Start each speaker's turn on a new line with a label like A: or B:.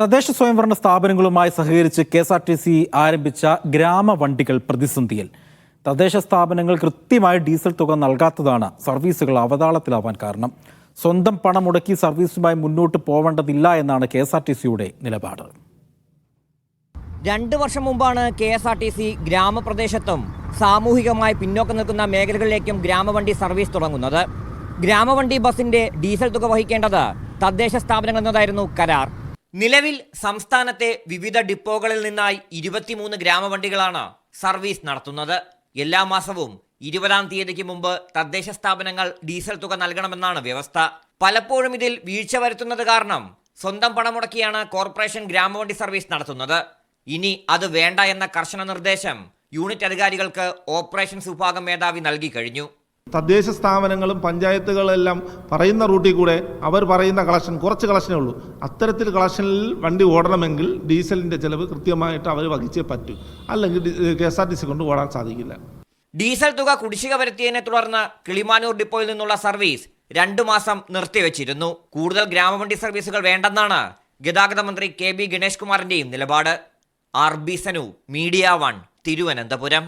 A: തദ്ദേശ സ്വയംഭരണ സ്ഥാപനങ്ങളുമായി സഹകരിച്ച് KSRTC ആരംഭിച്ച ഗ്രാമവണ്ടികൾ പ്രതിസന്ധിയിൽ. തദ്ദേശ സ്ഥാപനങ്ങൾ കൃത്യമായി ഡീസൽ തുക നൽകാത്തതാണ് സർവീസുകൾ അവതാളത്തിലാവാൻ കാരണം. സ്വന്തം പണം മുടക്കി സർവീസുമായി മുന്നോട്ട് പോവേണ്ടതില്ല എന്നാണ് KSRTCയുടെ നിലപാട്.
B: 2 വർഷം മുമ്പാണ് KSRTC ഗ്രാമപ്രദേശത്തും സാമൂഹികമായി പിന്നോക്കം നിൽക്കുന്ന മേഖലകളിലേക്കും ഗ്രാമവണ്ടി സർവീസ് തുടങ്ങുന്നത്. ഗ്രാമവണ്ടി ബസിന്റെ ഡീസൽ തുക വഹിക്കേണ്ടത് തദ്ദേശ സ്ഥാപനങ്ങൾ എന്നതായിരുന്നു കരാർ. നിലവിൽ സംസ്ഥാനത്തെ വിവിധ ഡിപ്പോകളിൽ നിന്നായി 23 ഗ്രാമവണ്ടികളാണ് സർവീസ് നടത്തുന്നത്. എല്ലാ മാസവും 20-ാം തീയതിക്ക് മുമ്പ് തദ്ദേശ സ്ഥാപനങ്ങൾ ഡീസൽ തുക നൽകണമെന്നാണ് വ്യവസ്ഥ. പലപ്പോഴും ഇതിൽ വീഴ്ച വരുത്തുന്നത് കാരണം സ്വന്തം പണം മുടക്കിയാണ് കോർപ്പറേഷൻ ഗ്രാമവണ്ടി സർവീസ് നടത്തുന്നത്. ഇനി അത് വേണ്ട എന്ന കർശന നിർദ്ദേശം യൂണിറ്റ് അധികാരികൾക്ക് ഓപ്പറേഷൻസ് വിഭാഗം മേധാവി നൽകി കഴിഞ്ഞു.
C: തദ്ദേശ സ്ഥാപനങ്ങളും പഞ്ചായത്തുകളെല്ലാം പറയുന്ന റൂട്ടിൽ കൂടെ അവർ പറയുന്ന കളക്ഷൻ കുറച്ച് കളക്ഷനേ ഉള്ളൂ. അത്തരത്തിൽ കളക്ഷനിൽ വണ്ടി ഓടണമെങ്കിൽ ഡീസലിൻ്റെ ചിലവ് കൃത്യമായിട്ട് അവർ വഹിച്ചേ പറ്റൂ, അല്ലെങ്കിൽ KSRTC കൊണ്ട് ഓടാൻ സാധിക്കില്ല.
B: ഡീസൽ തുക കുടിശ്ശിക വരുത്തിയതിനെ തുടർന്ന് കിളിമാനൂർ ഡിപ്പോയിൽ നിന്നുള്ള സർവീസ് 2 മാസം നിർത്തിവെച്ചിരുന്നു. കൂടുതൽ ഗ്രാമവണ്ടി സർവീസുകൾ വേണ്ടെന്നാണ് ഗതാഗത മന്ത്രി KB ഗണേഷ് കുമാറിന്റെയും നിലപാട്. RB Sanu, media 1, Thiruvananthapuram.